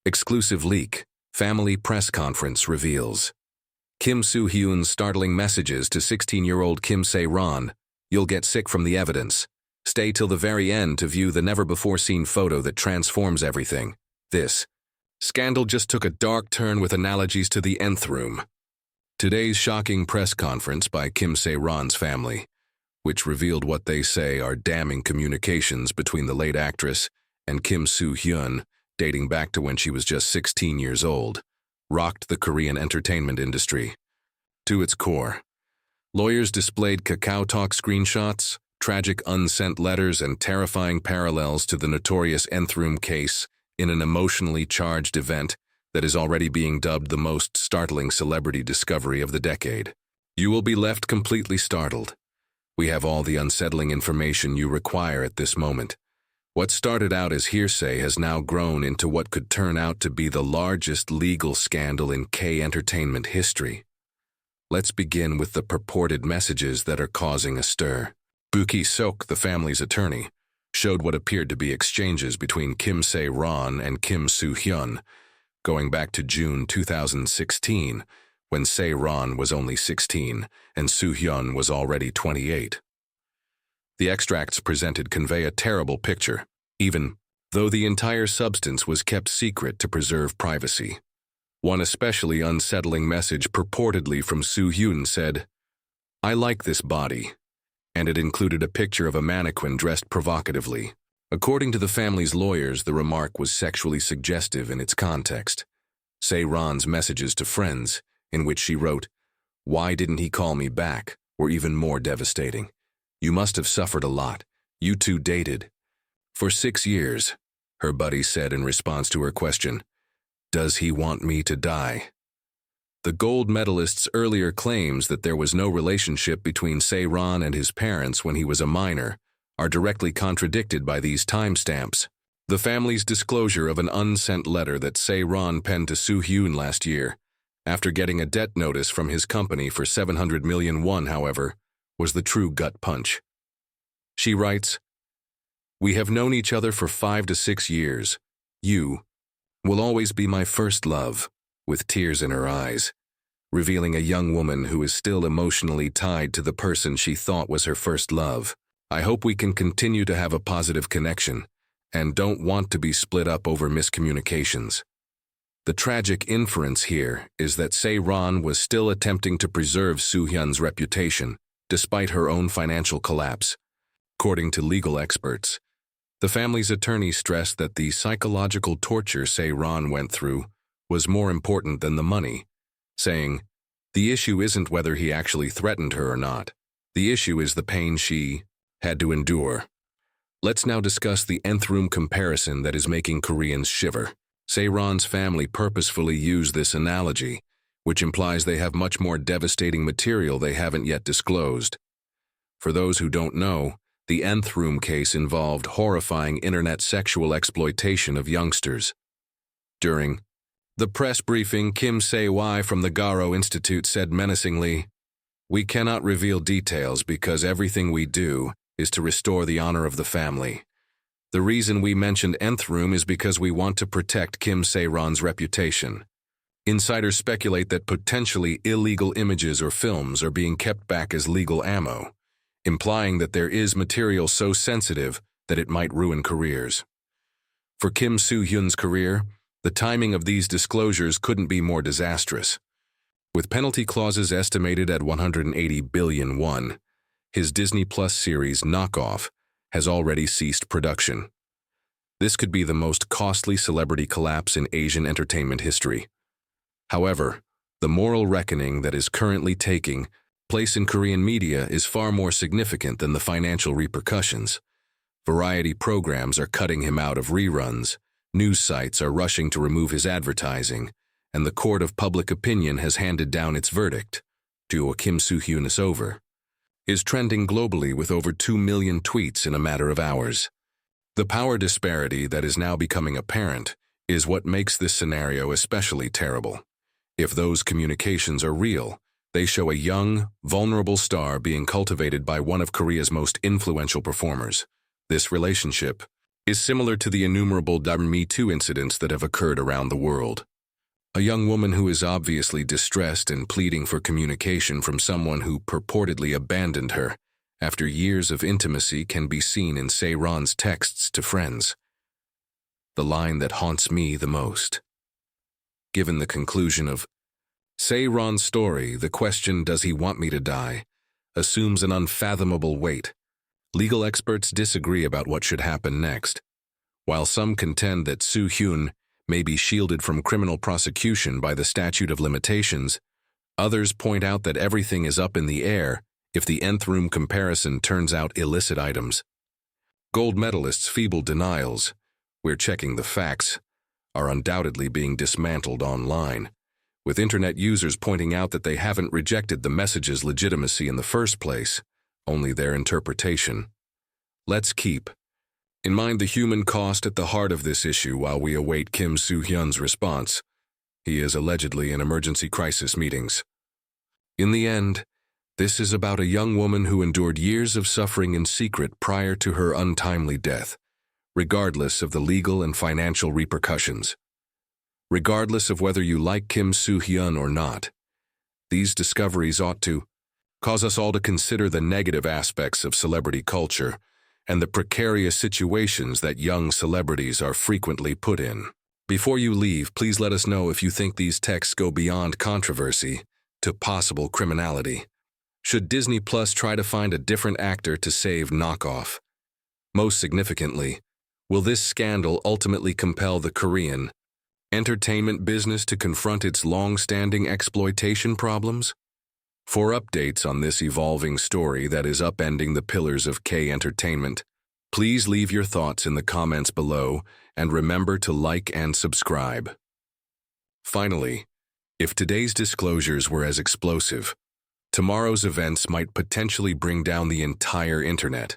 Exclusive leak. Family press conference reveals. Kim Soo Hyun's startling messages to 16-year-old Kim Sae Ron. You'll get sick from the evidence. Stay till the very end to view the never-before-seen photo that transforms everything. This scandal just took a dark turn with analogies to the nth room. Today's shocking press conference by Kim Sae Ron's family, which revealed what they say are damning communications between the late actress and Kim Soo Hyun, dating back to when she was just 16 years old, rocked the Korean entertainment industry. To its core, lawyers displayed Kakao Talk screenshots, tragic unsent letters, and terrifying parallels to the notorious nth room case in an emotionally charged event that is already being dubbed the most startling celebrity discovery of the decade. You will be left completely startled. We have all the unsettling information you require at this moment. What started out as hearsay has now grown into what could turn out to be the largest legal scandal in K-entertainment history. Let's begin with the purported messages that are causing a stir. Boo Ki-seok, the family's attorney, showed what appeared to be exchanges between Kim Sae Ron and Kim Soo Hyun, going back to June 2016, when Sae Ron was only 16 and Soo Hyun was already 28. The extracts presented convey a terrible picture, even though the entire substance was kept secret to preserve privacy. One especially unsettling message purportedly from Soo Hyun said, "I like this body," and it included a picture of a mannequin dressed provocatively. According to the family's lawyers, the remark was sexually suggestive in its context. Sae Ron's messages to friends, in which she wrote, "Why didn't he call me back?" were even more devastating. "You must have suffered a lot. You two dated." "For 6 years," her buddy said in response to her question, "Does he want me to die?" The gold medalist's earlier claims that there was no relationship between Sae Ron and his parents when he was a minor are directly contradicted by these timestamps. The family's disclosure of an unsent letter that Sae Ron penned to Soo Hyun last year, after getting a debt notice from his company for 700 million won, however, was the true gut punch. She writes, "We have known each other for 5 to 6 years. You will always be my first love," with tears in her eyes, revealing a young woman who is still emotionally tied to the person she thought was her first love. "I hope we can continue to have a positive connection and don't want to be split up over miscommunications." The tragic inference here is that Sae Ron was still attempting to preserve Soo Hyun's reputation, despite her own financial collapse. According to legal experts, the family's attorney stressed that the psychological torture Sae Ron went through was more important than the money, saying, "The issue isn't whether he actually threatened her or not. The issue is the pain she had to endure." Let's now discuss the nth room comparison that is making Koreans shiver. Sae Ron's family purposefully used this analogy, which implies they have much more devastating material they haven't yet disclosed. For those who don't know, the nth room case involved horrifying internet sexual exploitation of youngsters. During the press briefing, Kim Sae-won from the Garo Institute said menacingly, "We cannot reveal details because everything we do is to restore the honor of the family. The reason we mentioned nth room is because we want to protect Kim Sae Ron's reputation. Insiders speculate that potentially illegal images or films are being kept back as legal ammo, implying that there is material so sensitive that it might ruin careers." For Kim Soo Hyun's career, the timing of these disclosures couldn't be more disastrous. With penalty clauses estimated at 180 billion won, his Disney Plus series Knockoff has already ceased production. This could be the most costly celebrity collapse in Asian entertainment history. However, the moral reckoning that is currently taking place in Korean media is far more significant than the financial repercussions. Variety programs are cutting him out of reruns, news sites are rushing to remove his advertising, and the court of public opinion has handed down its verdict. Duo Kim Soo Hyun is over, is trending globally with over 2 million tweets in a matter of hours. The power disparity that is now becoming apparent is what makes this scenario especially terrible. If those communications are real, they show a young, vulnerable star being cultivated by one of Korea's most influential performers. This relationship is similar to the innumerable Me Too incidents that have occurred around the world. A young woman who is obviously distressed and pleading for communication from someone who purportedly abandoned her after years of intimacy can be seen in Sae Ron's texts to friends. The line that haunts me the most. Given the conclusion of Sae Ron's story, the question, "Does he want me to die?" assumes an unfathomable weight. Legal experts disagree about what should happen next. While some contend that Soo Hyun may be shielded from criminal prosecution by the statute of limitations, others point out that everything is up in the air if the nth room comparison turns out illicit items. Gold medalists' feeble denials, "We're checking the facts," are undoubtedly being dismantled online, with internet users pointing out that they haven't rejected the message's legitimacy in the first place, only their interpretation. Let's keep in mind the human cost at the heart of this issue while we await Kim Soo Hyun's response. He is allegedly in emergency crisis meetings. In the end, this is about a young woman who endured years of suffering in secret prior to her untimely death, regardless of the legal and financial repercussions. Regardless of whether you like Kim Soo Hyun or not, these discoveries ought to cause us all to consider the negative aspects of celebrity culture and the precarious situations that young celebrities are frequently put in. Before you leave, please let us know if you think these texts go beyond controversy to possible criminality. Should Disney Plus try to find a different actor to save Knockoff? Most significantly, will this scandal ultimately compel the Korean entertainment business to confront its long-standing exploitation problems? For updates on this evolving story that is upending the pillars of K-entertainment, please leave your thoughts in the comments below and remember to like and subscribe. Finally, if today's disclosures were as explosive, tomorrow's events might potentially bring down the entire internet.